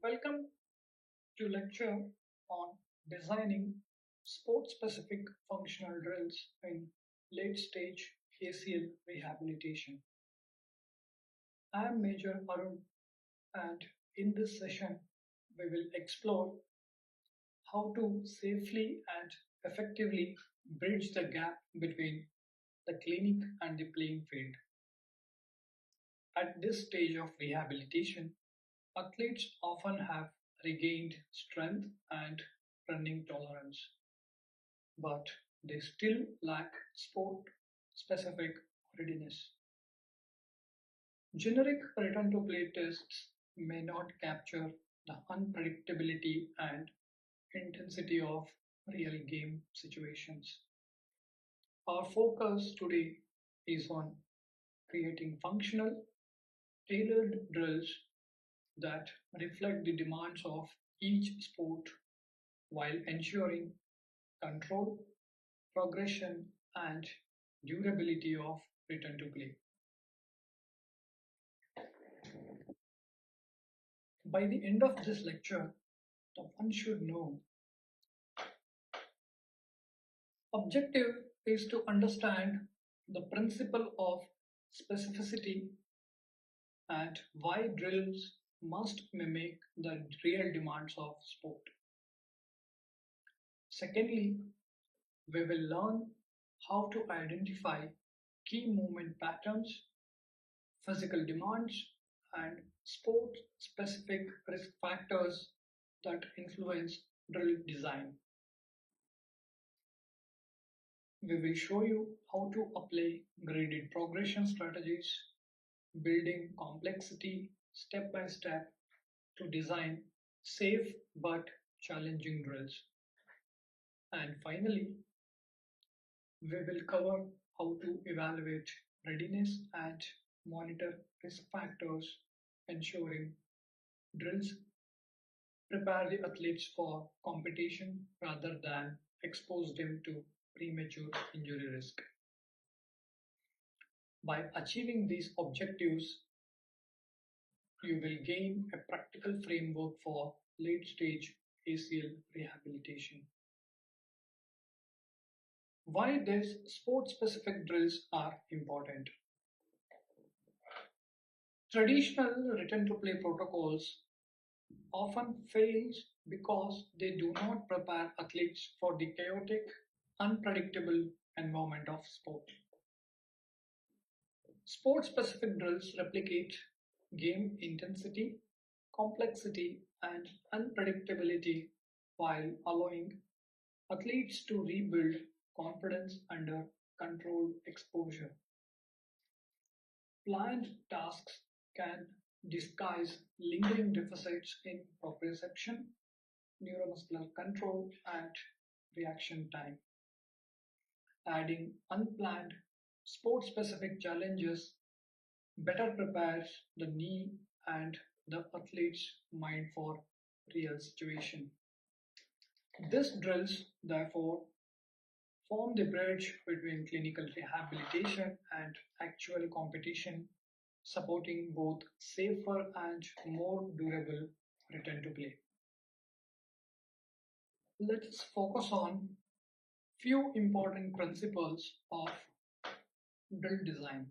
Welcome to lecture on designing sport-specific functional drills in late-stage ACL rehabilitation. I am Major Arun, and in this session we will explore how to safely and effectively bridge the gap between the clinic and the playing field. At this stage of rehabilitation, athletes often have regained strength and running tolerance, but they still lack sport-specific readiness. Generic return to play tests may not capture the unpredictability and intensity of real game situations. Our focus today is on creating functional, tailored drills that reflect the demands of each sport while ensuring control, progression, and durability of return to play. By the end of this lecture, the one should know objective is to understand the principle of specificity and why drills must mimic the real demands of sport. Secondly, we will learn how to identify key movement patterns, physical demands, and sport-specific risk factors that influence drill design. We will show you how to apply graded progression strategies, building complexity step by step to design safe but challenging drills. And finally, we will cover how to evaluate readiness and monitor risk factors, ensuring drills prepare the athletes for competition rather than expose them to premature injury risk. By achieving these objectives, you will gain a practical framework for late-stage ACL rehabilitation. Why these sport-specific drills are important. Traditional return-to-play protocols often fail because they do not prepare athletes for the chaotic, unpredictable environment of sport. Sport-specific drills replicate game intensity, complexity, and unpredictability while allowing athletes to rebuild confidence under controlled exposure. Planned tasks can disguise lingering deficits in proprioception, neuromuscular control, and reaction time. Adding unplanned sport-specific challenges better prepares the knee and the athlete's mind for real situation. These drills, therefore, form the bridge between clinical rehabilitation and actual competition, supporting both safer and more durable return to play. Let us focus on few important principles of drill design.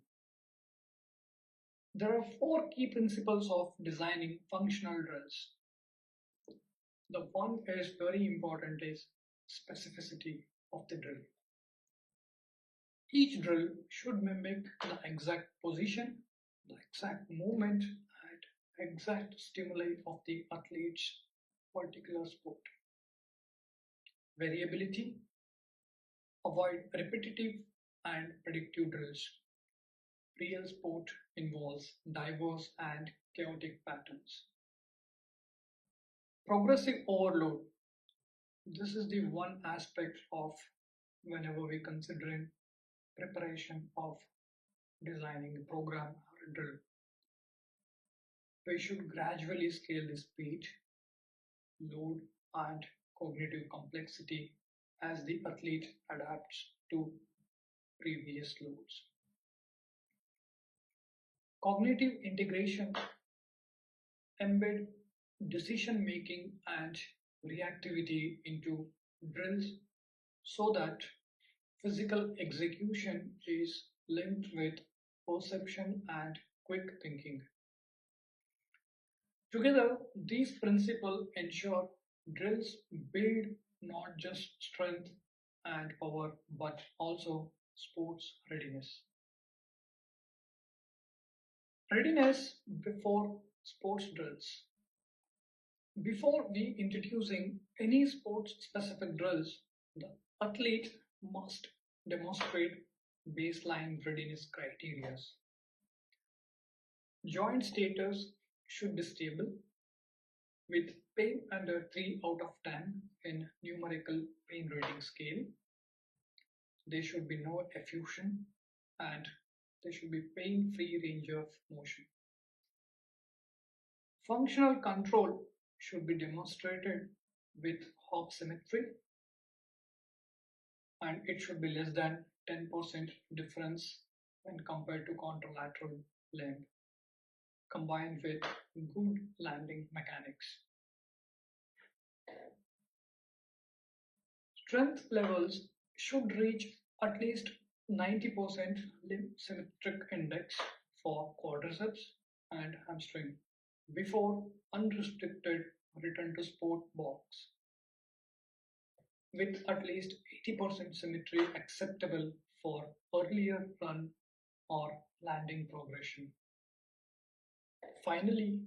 There are 4 key principles of designing functional drills. The one is very important is specificity of the drill. Each drill should mimic the exact position, the exact movement, and exact stimuli of the athlete's particular sport. Variability. Avoid repetitive and predictive drills. Real sport involves diverse and chaotic patterns. Progressive overload. This is the one aspect of whenever we considering preparation of designing a program or a drill. We should gradually scale the speed, load, and cognitive complexity as the athlete adapts to previous loads. Cognitive integration. Embed decision making and reactivity into drills so that physical execution is linked with perception and quick thinking. Together, these principles ensure drills build not just strength and power but also sports readiness. Readiness before sports drills. Before we introducing any sports specific drills, the athlete must demonstrate baseline readiness criteria. Joint status should be stable with pain under 3 out of 10 in numerical pain rating scale. There should be no effusion and there should be pain-free range of motion. Functional control should be demonstrated with hop symmetry and it should be less than 10% difference when compared to contralateral limb combined with good landing mechanics. Strength levels should reach at least 90% limb symmetric index for quadriceps and hamstring before unrestricted return to sport box, with at least 80% symmetry acceptable for earlier run or landing progression. Finally,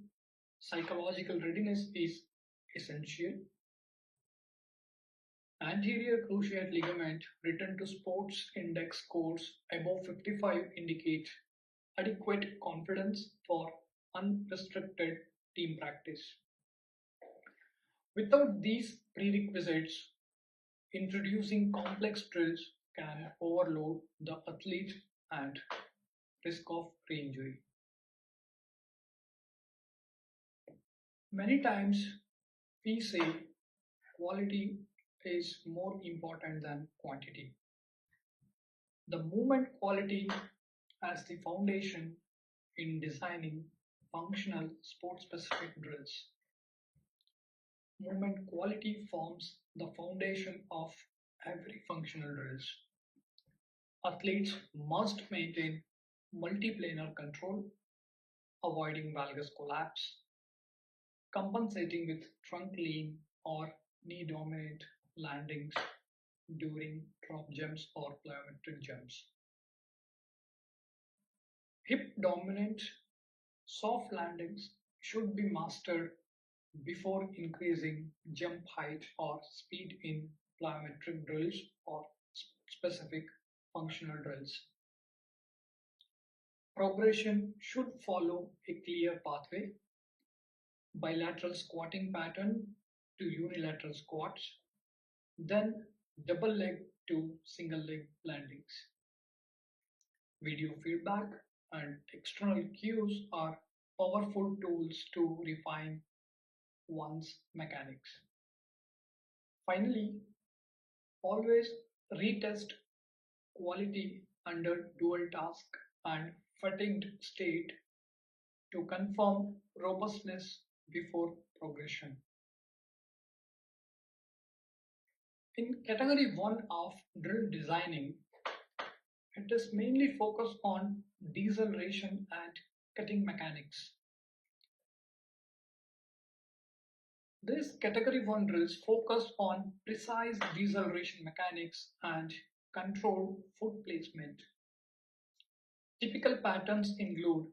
psychological readiness is essential. Anterior cruciate ligament return to sports index scores above 55 indicate adequate confidence for unrestricted team practice. Without these prerequisites, introducing complex drills can overload the athlete and risk of re-injury. Many times we say quality is more important than quantity. The movement quality as the foundation in designing functional sport-specific drills. Movement quality forms the foundation of every functional drills. Athletes must maintain multiplanar control, avoiding valgus collapse, compensating with trunk lean or knee dominant landings during drop jumps or plyometric jumps. Hip dominant soft landings should be mastered before increasing jump height or speed in plyometric drills or specific functional drills. Progression should follow a clear pathway, bilateral squatting pattern to unilateral squats, then double leg to single leg landings. Video feedback and external cues are powerful tools to refine one's mechanics. Finally, always retest quality under dual task and fatigued state to confirm robustness before progression. In category 1 of drill designing, it is mainly focused on deceleration and cutting mechanics. This category 1 drills focus on precise deceleration mechanics and controlled foot placement. Typical patterns include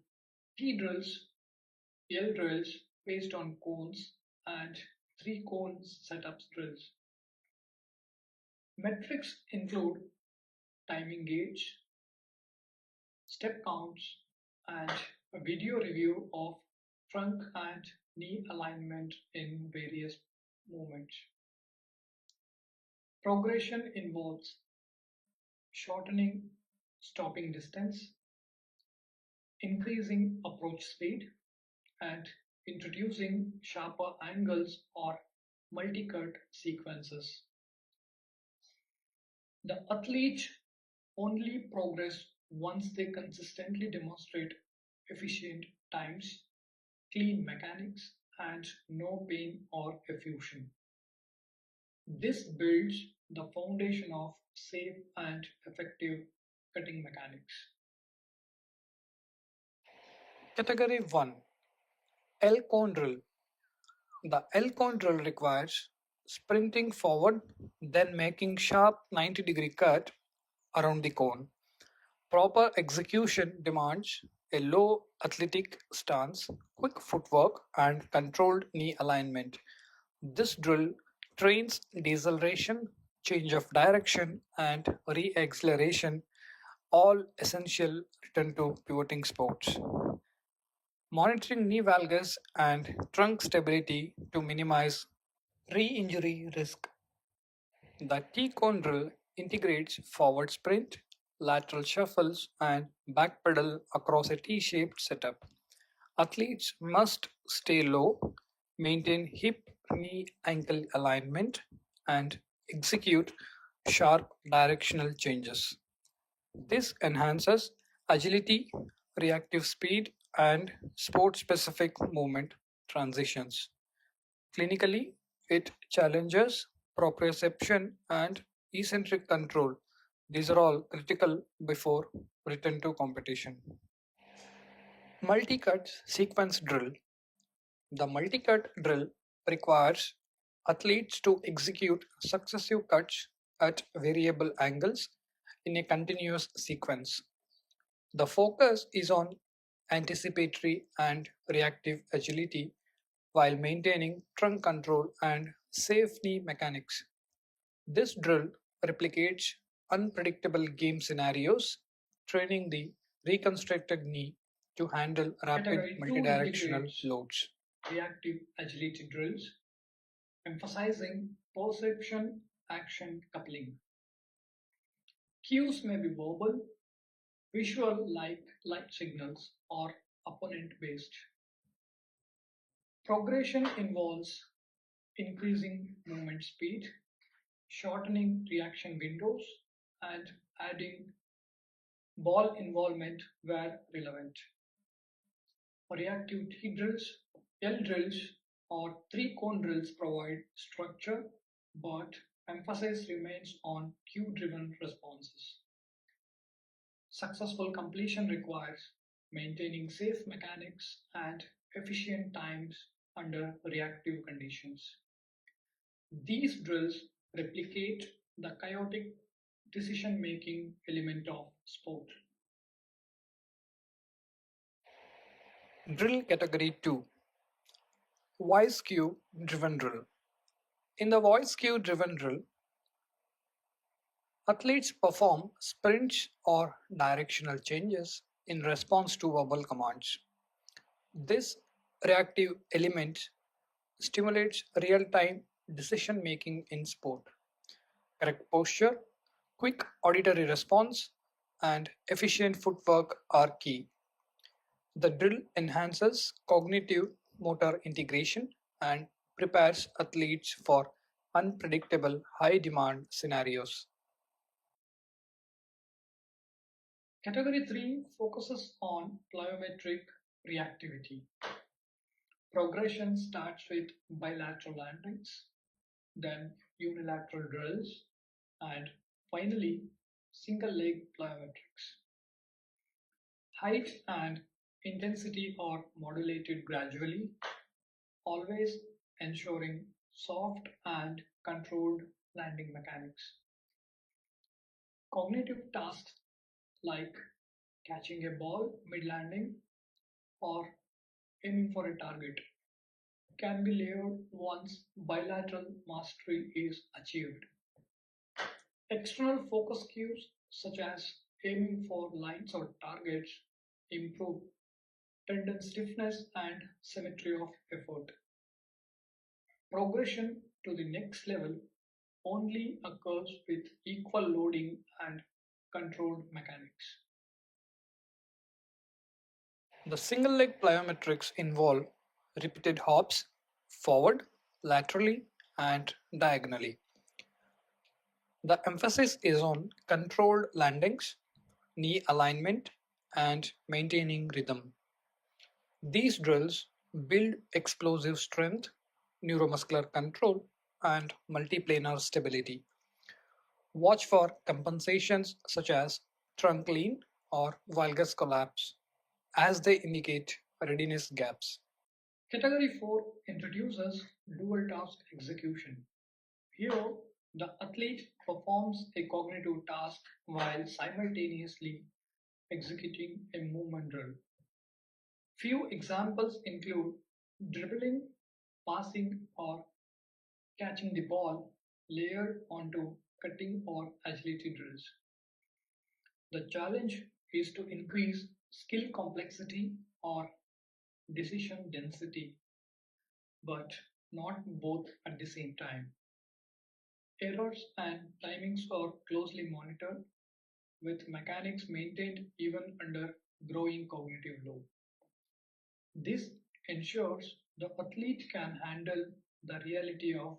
T drills, L drills based on cones, and 3-cone setups drills. Metrics include timing gauge, step counts, and a video review of trunk and knee alignment in various movements. Progression involves shortening stopping distance, increasing approach speed, and introducing sharper angles or multi-cut sequences. The athlete only progress once they consistently demonstrate efficient times, clean mechanics, and no pain or effusion. This builds the foundation of safe and effective cutting mechanics. Category 1, L-cone drill. The L-cone drill requires sprinting forward, then making sharp 90-degree cut around the cone. Proper execution demands a low athletic stance, quick footwork, and controlled knee alignment. This drill trains deceleration, change of direction, and re-acceleration, all essential return to pivoting sports. Monitoring knee valgus and trunk stability to minimize re-injury risk. The T-cone drill integrates forward sprint, lateral shuffles, and back pedal across a T-shaped setup. Athletes must stay low, maintain hip, knee, ankle alignment, and execute sharp directional changes. This enhances agility, reactive speed, and sport-specific movement transitions. Clinically, it challenges proprioception and eccentric control. These are all critical before return to competition. Multi-cut sequence drill. The multi-cut drill requires athletes to execute successive cuts at variable angles in a continuous sequence. The focus is on anticipatory and reactive agility while maintaining trunk control and safe knee mechanics. This drill replicates unpredictable game scenarios, training the reconstructed knee to handle rapid multidirectional loads. Reactive agility drills, emphasizing perception action coupling. Cues may be verbal, visual like light signals, or opponent based. Progression involves increasing movement speed, shortening reaction windows, and adding ball involvement where relevant. Reactive T drills, L drills, or three cone drills provide structure, but emphasis remains on cue driven responses. Successful completion requires maintaining safe mechanics and efficient times under reactive conditions. These drills replicate the chaotic decision-making element of sport. Drill category 2, voice cue driven drill. In the voice cue driven drill, athletes perform sprints or directional changes in response to verbal commands. This reactive element stimulates real-time decision-making in sport. Correct posture, quick auditory response, and efficient footwork are key. The drill enhances cognitive motor integration and prepares athletes for unpredictable high-demand scenarios. Category 3 focuses on plyometric reactivity. Progression starts with bilateral landings, then unilateral drills, and finally single leg plyometrics. Height and intensity are modulated gradually, always ensuring soft and controlled landing mechanics. Cognitive tasks like catching a ball mid-landing or aiming for a target can be layered once bilateral mastery is achieved. External focus cues such as aiming for lines or targets improve tendon stiffness and symmetry of effort. Progression to the next level only occurs with equal loading and controlled mechanics. The single leg plyometrics involve repeated hops forward, laterally, and diagonally. The emphasis is on controlled landings, knee alignment, and maintaining rhythm. These drills build explosive strength, neuromuscular control, and multiplanar stability. Watch for compensations such as trunk lean or valgus collapse as they indicate readiness gaps. Category 4 introduces dual task execution. Here, the athlete performs a cognitive task while simultaneously executing a movement drill. Few examples include dribbling, passing, or catching the ball layered onto cutting or agility drills. The challenge is to increase skill complexity or decision density, but not both at the same time. Errors and timings are closely monitored, with mechanics maintained even under growing cognitive load. This ensures the athlete can handle the reality of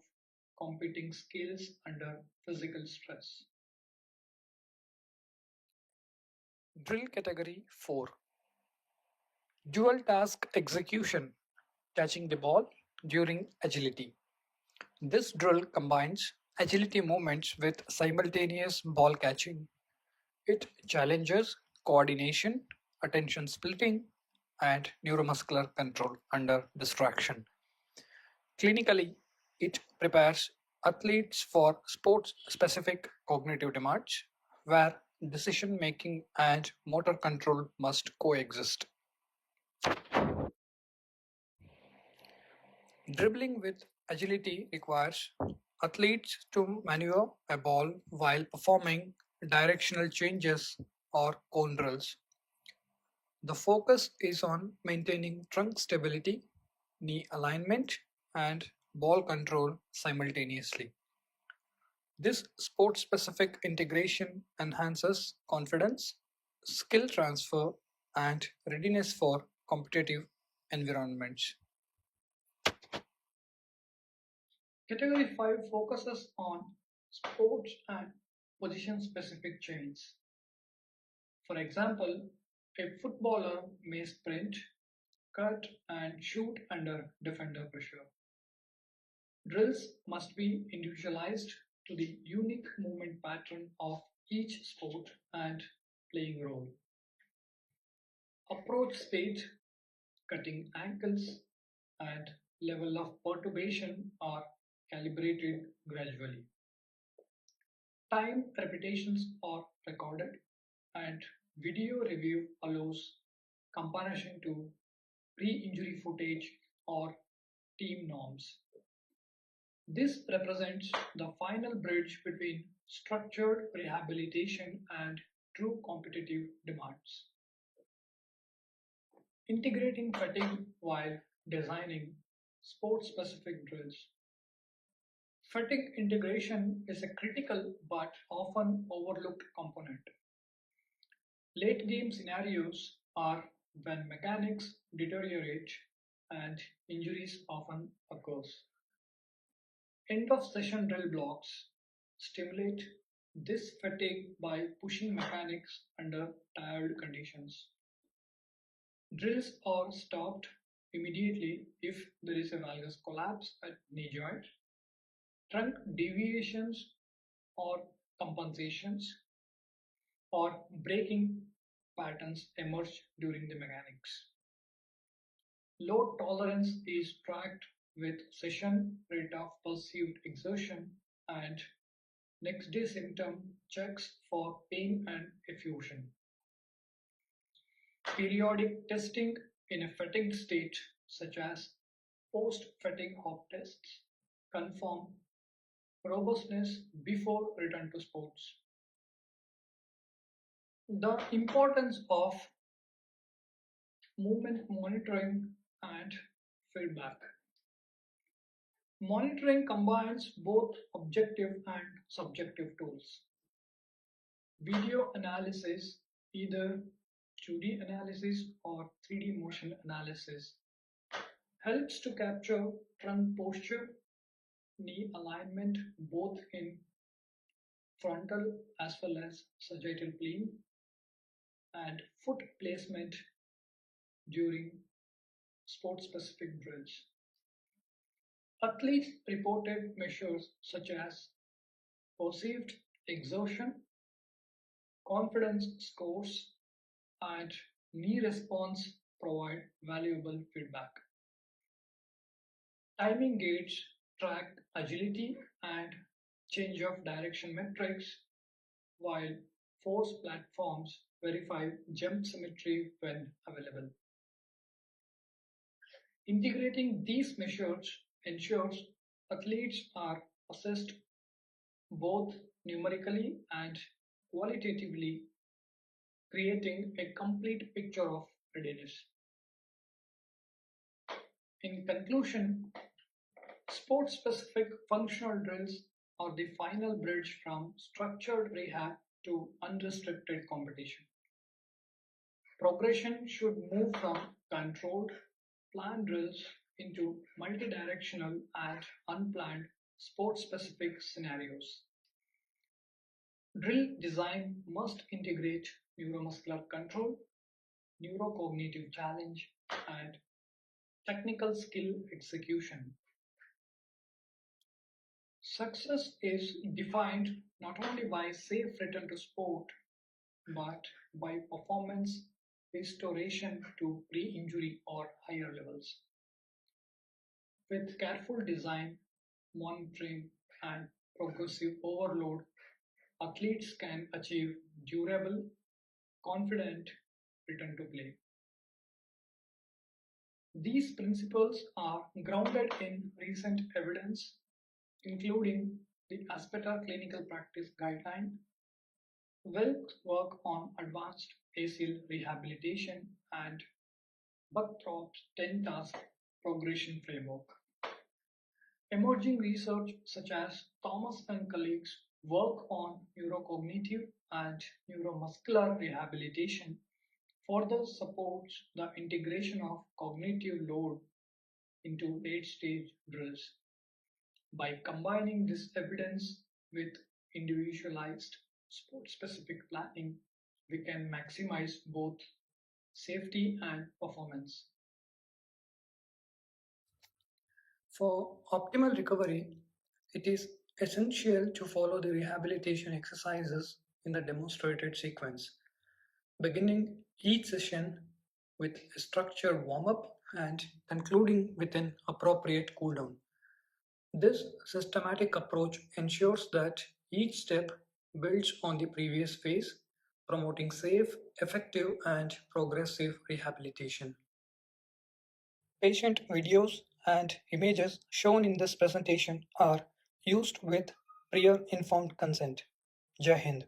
competing skills under physical stress. Drill category 4. Dual task execution, catching the ball during agility. This drill combines agility movements with simultaneous ball catching. It challenges coordination, attention splitting, and neuromuscular control under distraction. Clinically, it prepares athletes for sports specific cognitive demands where decision making and motor control must coexist. Dribbling with agility requires athletes to maneuver a ball while performing directional changes or cone drills. The focus is on maintaining trunk stability, knee alignment, and ball control simultaneously. This sport specific integration enhances confidence, skill transfer, and readiness for competitive environments. Category 5 focuses on sports and position specific chains. For example, a footballer may sprint, cut, and shoot under defender pressure. Drills must be individualized to the unique movement pattern of each sport and playing role. Approach speed, cutting angles, and level of perturbation are calibrated gradually. Time repetitions are recorded, and video review allows comparison to pre-injury footage or team norms. This represents the final bridge between structured rehabilitation and true competitive demands. Integrating fatigue while designing sport-specific drills. Fatigue integration is a critical but often overlooked component. Late game scenarios are when mechanics deteriorate and injuries often occurs. End of session drill blocks stimulate this fatigue by pushing mechanics under tired conditions. Drills are stopped immediately if there is a valgus collapse at knee joint, trunk deviations or compensations, or braking patterns emerge during the mechanics. Load tolerance is tracked with session rate of perceived exertion and next day symptom checks for pain and effusion. Periodic testing in a fatigued state, such as post-fatigue hop tests, confirm robustness before return to sports. The importance of movement monitoring and feedback. Monitoring combines both objective and subjective tools. Video analysis, either 2D analysis or 3D motion analysis, helps to capture trunk posture, knee alignment both in frontal as well as sagittal plane, and foot placement during sport-specific drills. Athletes reported measures such as perceived exertion, confidence scores, and knee response provide valuable feedback. Timing gates track agility and change of direction metrics, while force platforms verify jump symmetry when available. Integrating these measures ensures athletes are assessed both numerically and qualitatively, creating a complete picture of readiness. In conclusion, sport-specific functional drills are the final bridge from structured rehab to unrestricted competition. Progression should move from controlled, planned drills into multidirectional and unplanned sport-specific scenarios. Drill design must integrate neuromuscular control, neurocognitive challenge, and technical skill execution. Success is defined not only by safe return to sport, but by performance restoration to pre-injury or higher levels. With careful design, monitoring, and progressive overload, athletes can achieve durable, confident return to play. These principles are grounded in recent evidence, including the ASPETA Clinical Practice Guideline, Wilk's work on advanced ACL rehabilitation, and Buckthorpe's 10-task progression framework. Emerging research such as Thomas and colleagues' work on neurocognitive and neuromuscular rehabilitation further supports the integration of cognitive load into late-stage drills. By combining this evidence with individualized sport-specific planning, we can maximize both safety and performance. For optimal recovery, it is essential to follow the rehabilitation exercises in the demonstrated sequence, beginning each session with a structured warm-up and concluding with an appropriate cooldown. This systematic approach ensures that each step builds on the previous phase, promoting safe, effective, and progressive rehabilitation. Patient videos and images shown in this presentation are used with prior informed consent. Jai Hind.